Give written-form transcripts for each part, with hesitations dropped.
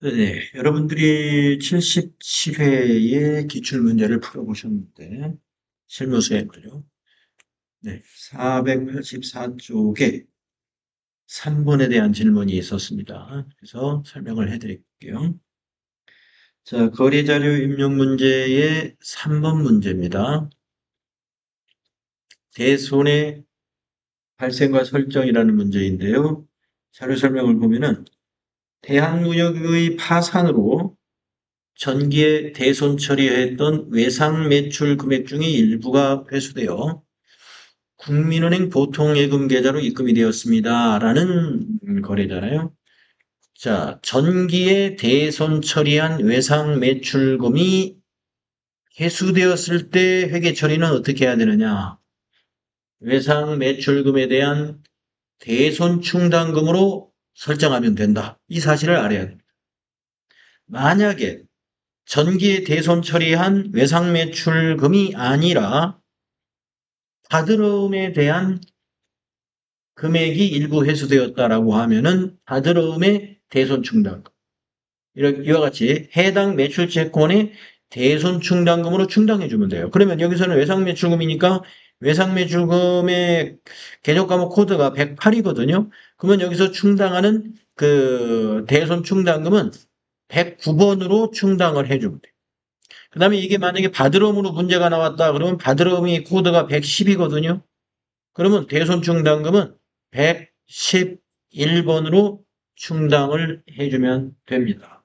네, 여러분들이 77회의 기출문제를 풀어보셨는데, 실무수행을요. 네, 484쪽에 3번에 대한 질문이 있었습니다. 그래서 설명을 해드릴게요. 자, 거래자료 입력 문제의 3번 문제입니다. 대손해 발생과 설정이라는 문제인데요. 자료 설명을 보면은 대한무역의 파산으로 전기에 대손 처리했던 외상 매출 금액 중의 일부가 회수되어 국민은행 보통예금 계좌로 입금이 되었습니다. 라는 거래잖아요. 자, 전기에 대손 처리한 외상 매출금이 회수되었을 때 회계 처리는 어떻게 해야 되느냐? 외상 매출금에 대한 대손 충당금으로 설정하면 된다. 이 사실을 알아야 됩니다. 만약에 전기에 대손 처리한 외상 매출금이 아니라 파드름에 대한 금액이 일부 회수되었다라고 하면은 파드름의 대손 충당금. 이와 같이 해당 매출 채권의 대손 충당금으로 충당해주면 돼요. 그러면 여기서는 외상 매출금이니까 외상 매출금의 개조 과목 코드가 108이거든요. 그러면 여기서 충당하는 그 대손 충당금은 109번으로 충당을 해주면 돼요. 그 다음에 이게 만약에 바드럼으로 문제가 나왔다 그러면 바드럼이 코드가 110이거든요. 그러면 대손충당금은 111번으로 충당을 해주면 됩니다.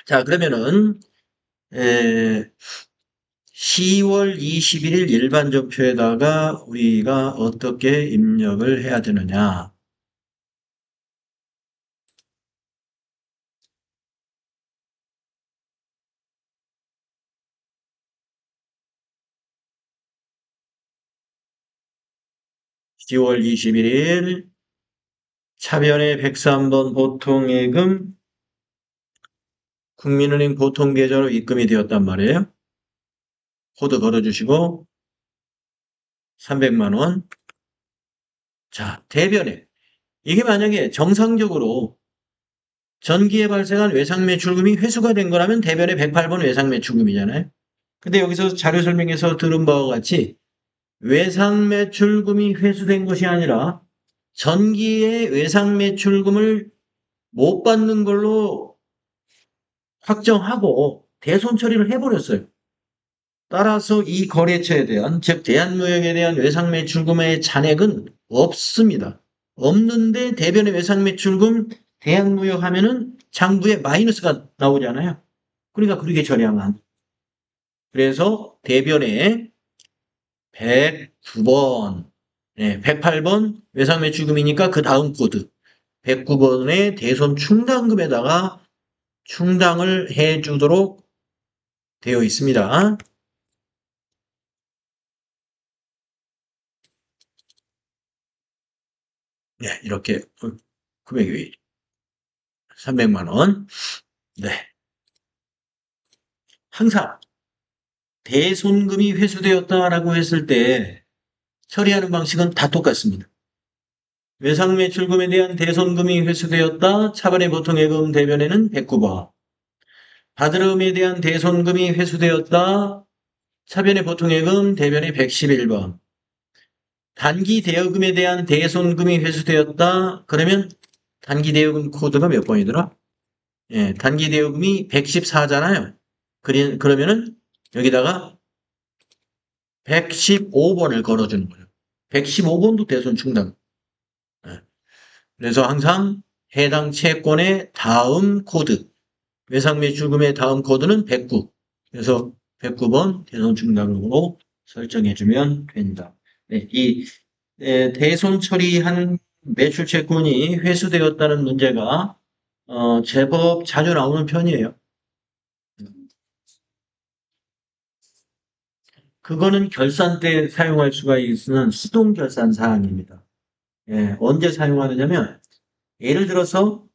자, 그러면은 10월 21일 일반전표에다가 우리가 어떻게 입력을 해야 되느냐. 10월 21일 차변의 103번 보통예금 국민은행 보통계좌로 입금이 되었단 말이에요. 코드 걸어주시고 300만 원. 자, 대변에 이게 만약에 정상적으로 전기에 발생한 외상매출금이 회수가 된 거라면 대변에 108번 외상매출금이잖아요. 근데 여기서 자료 설명에서 들은 바와 같이 외상매출금이 회수된 것이 아니라 전기의 외상매출금을 못 받는 걸로 확정하고 대손 처리를 해버렸어요. 따라서 이 거래처에 대한, 즉 대한무역에 대한 외상매출금의 잔액은 없습니다. 없는데 대변의 외상매출금 대한무역 하면은 장부에 마이너스가 나오잖아요. 그러니까 그렇게 처리하면. 그래서 대변에 109번, 108번 외상매출금이니까 그 다음 코드 109번의 대손 충당금에다가 충당을 해주도록 되어 있습니다. 네, 이렇게 금액이 300만 원. 네. 항상 대손금이 회수되었다라고 했을 때 처리하는 방식은 다 똑같습니다. 외상매출금에 대한 대손금이 회수되었다. 차반의 보통예금 대변에는 109번. 받으름에 대한 대손금이 회수되었다. 차변의 보통예금 대변에 111번. 단기 대여금에 대한 대손금이 회수되었다. 그러면 단기 대여금 코드가 몇 번이더라? 예, 단기 대여금이 114잖아요. 그러면은 여기다가 115번을 걸어주는 거예요. 115번도 대손 충당. 예. 그래서 항상 해당 채권의 다음 코드, 외상매출금의 다음 코드는 109. 그래서 109번 대손 충당금으로 설정해주면 된다. 네, 이 대손 처리한 매출 채권이 회수되었다는 문제가 제법 자주 나오는 편이에요. 그거는 결산 때 사용할 수가 있는 수동 결산 사항입니다. 예, 언제 사용하느냐면 예를 들어서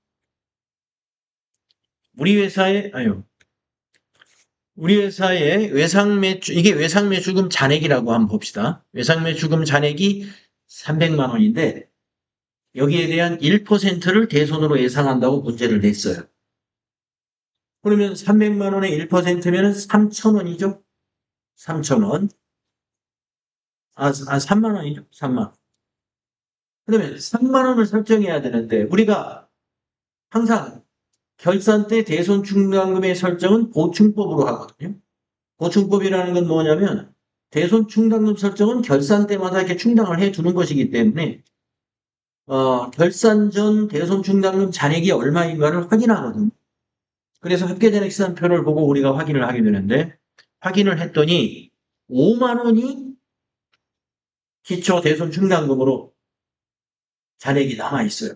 우리 회사에 아유 우리 회사의 외상매출 이게 외상매출금 잔액이라고 한번 봅시다. 외상매출금 잔액이 300만 원인데 여기에 대한 1%를 대손으로 예상한다고 문제를 냈어요. 그러면 300만 원의 1%면 3,000원이죠? 3,000원. 3만 원이죠? 3만 원. 그러면 3만 원을 설정해야 되는데, 우리가 항상 결산 때 대손 충당금의 설정은 보충법으로 하거든요. 보충법이라는 건 뭐냐면, 대손 충당금 설정은 결산 때마다 이렇게 충당을 해 두는 것이기 때문에, 결산 전 대손 충당금 잔액이 얼마인가를 확인하거든요. 그래서 합계잔액시산표를 보고 우리가 확인을 하게 되는데, 확인을 했더니 5만 원이 기초 대손 충당금으로 잔액이 남아 있어요.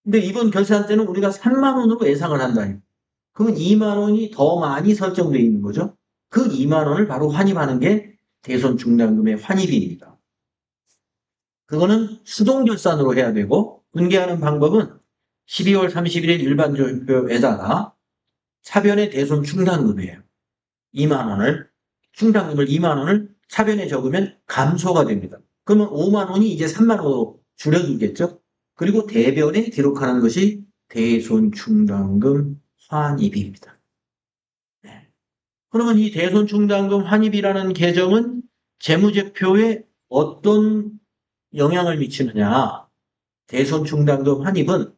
근데 이번 결산 때는 우리가 3만 원으로 예상을 한다. 그러면 2만 원이 더 많이 설정되어 있는 거죠. 그 2만 원을 바로 환입하는 게 대손 충당금의 환입입니다. 그거는 수동 결산으로 해야 되고, 분개하는 방법은 12월 31일 일반조표에다가 차변의 대손 충당금이에요. 2만 원을, 충당금을 2만 원을 차변에 적으면 감소가 됩니다. 그러면 5만 원이 이제 3만 원으로 줄여들겠죠? 그리고 대변에 기록하는 것이 대손 충당금 환입입니다. 네. 그러면 이 대손 충당금 환입이라는 계정은 재무제표에 어떤 영향을 미치느냐? 대손 충당금 환입은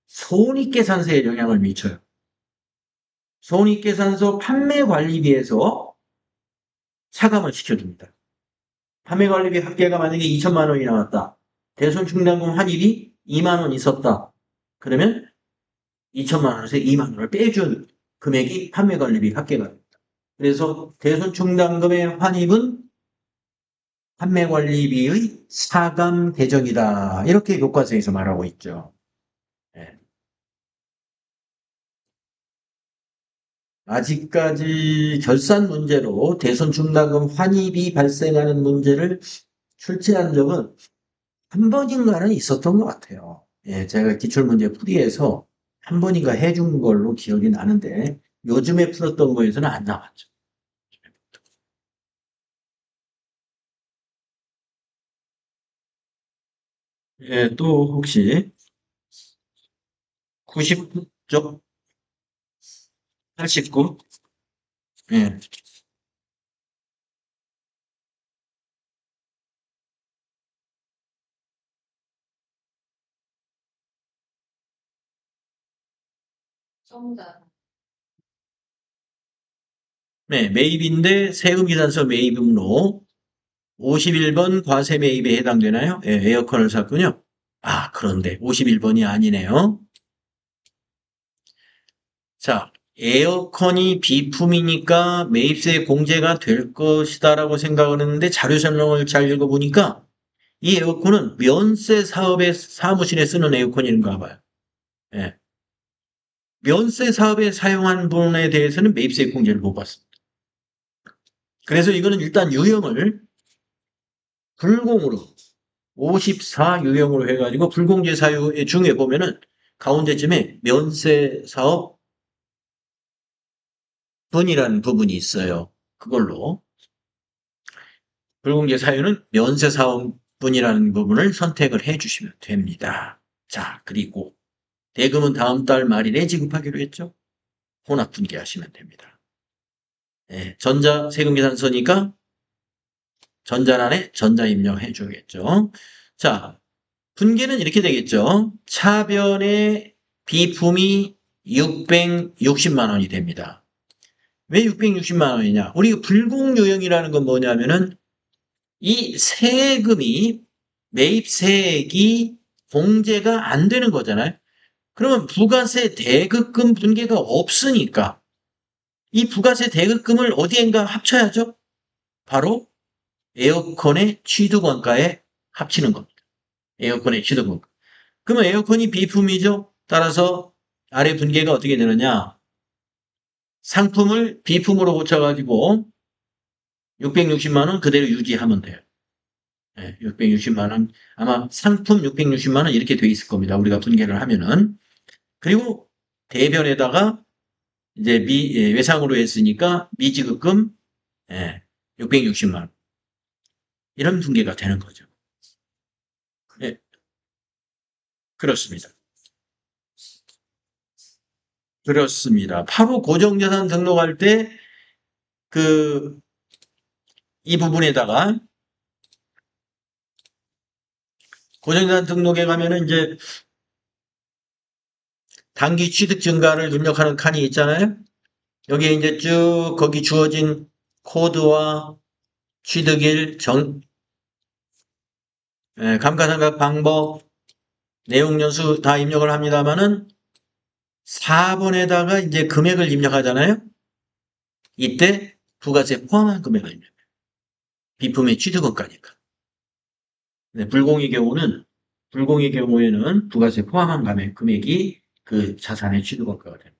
손익계산서에 영향을 미쳐요. 손익계산서 판매관리비에서 차감을 시켜줍니다. 판매관리비 합계가 만약에 2천만 원이 나왔다. 대손충당금 환입이 2만 원 있었다. 그러면 2천만 원에서 2만 원을 빼준 금액이 판매관리비 합계가 됩니다. 그래서 대손충당금의 환입은 판매관리비의 사감 대정이다. 이렇게 교과서에서 말하고 있죠. 네. 아직까지 결산 문제로 대손충당금 환입이 발생하는 문제를 출제한 적은 한 번인가는 있었던 것 같아요. 예, 제가 기출문제 풀이해서 한 번인가 해준 걸로 기억이 나는데 요즘에 풀었던 거에서는 안 나왔죠. 예, 또 혹시 99쪽, 89, 예, 네, 매입인데 세금기산서 매입음로 51번 과세 매입에 해당되나요? 예, 에어컨을 샀군요. 아, 그런데 51번이 아니네요. 자, 에어컨이 비품이니까 매입세 공제가 될 것이다라고 생각을 했는데 자료 설명을 잘 읽어보니까 이 에어컨은 면세 사업에 사무실에 쓰는 에어컨인가 봐요. 예. 면세 사업에 사용한 분에 대해서는 매입세 공제를 못 받습니다. 그래서 이거는 일단 유형을 불공으로 54 유형으로 해가지고 불공제 사유 중에 보면은 가운데쯤에 면세 사업 분이라는 부분이 있어요. 그걸로 불공제 사유는 면세 사업분이라는 부분을 선택을 해주시면 됩니다. 자, 그리고 대금은 다음 달 말일에 지급하기로 했죠. 혼합 분기하시면 됩니다. 네, 전자 세금계산서니까 전자란에 전자 입력해 줘야겠죠. 자, 분계는 이렇게 되겠죠. 차변의 비품이 660만 원이 됩니다. 왜 660만 원이냐? 우리 불공유형이라는 건 뭐냐면은 이 세금이 매입세액이 공제가 안 되는 거잖아요. 그러면 부가세 대급금 분계가 없으니까 이 부가세 대급금을 어디엔가 합쳐야죠. 바로 에어컨의 취득원가에 합치는 겁니다. 에어컨의 취득원가. 그러면 에어컨이 비품이죠. 따라서 아래 분계가 어떻게 되느냐. 상품을 비품으로 고쳐가지고 660만 원 그대로 유지하면 돼요. 네, 660만 원. 아마 상품 660만 원 이렇게 돼 있을 겁니다. 우리가 분계를 하면은. 그리고 대변에다가 이제 외상으로 했으니까 미지급금 660만 원. 이런 분계가 되는 거죠. 예, 그렇습니다. 그렇습니다. 8호 고정자산 등록할 때 그 이 부분에다가 고정자산 등록에 가면은 이제 단기 취득 증가를 입력하는 칸이 있잖아요. 여기에 이제 쭉 거기 주어진 코드와 취득일, 감가상각 방법, 내용 연수 다 입력을 합니다만은 4번에다가 이제 금액을 입력하잖아요. 이때 부가세 포함한 금액을 입력. 비품의 취득원가니까. 네, 불공의 경우에는 부가세 포함한 금액이 그 자산의 취득원가가 됩니다.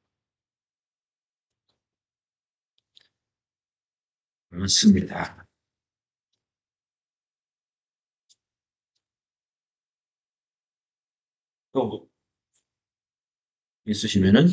그렇습니다. 또 있으시면은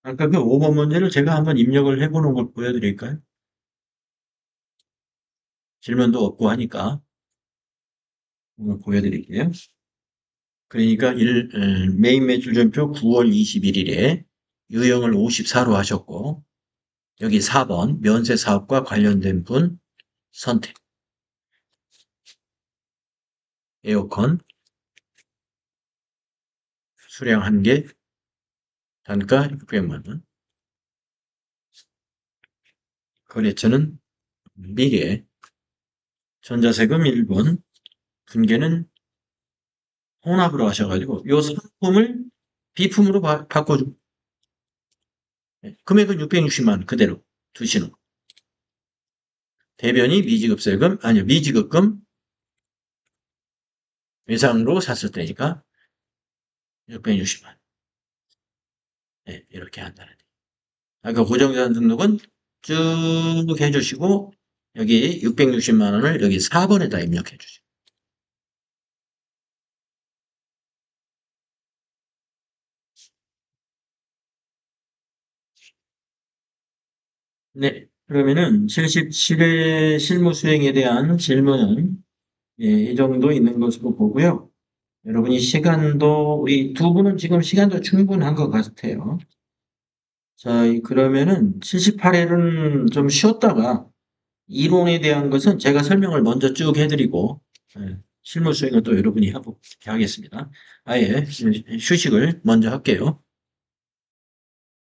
아까 그 5번 문제를 제가 한번 입력을 해보는 걸 보여드릴까요? 질문도 없고 하니까 한번 보여드릴게요. 그러니까 메인 매출전표 9월 21일에 유형을 54로 하셨고 여기 4번 면세 사업과 관련된 분 선택 에어컨 수량 1개 단가 600만 원 거래처는 미래 전자세금 1번 분계는 혼합으로 하셔가지고 이 상품을 비품으로 바꿔줘. 금액은 660만 원 그대로 두시는 대변이 미지급세금 아니요 미지급금 외상으로 샀을 때니까 660만 원 네, 이렇게 한다는 얘기. 아까 고정자산 등록은 쭉 해주시고 여기 660만 원을 여기 4번에다 입력해 주시고 네, 그러면은 77회 실무 수행에 대한 질문은 예, 이 정도 있는 것으로 보고요. 여러분이 시간도 우리 두 분은 지금 시간도 충분한 것 같아요. 자, 그러면은 78회는 좀 쉬었다가 이론에 대한 것은 제가 설명을 먼저 쭉 해드리고 예, 실무 수행은 또 여러분이 하겠습니다. 아예 휴식을 먼저 할게요.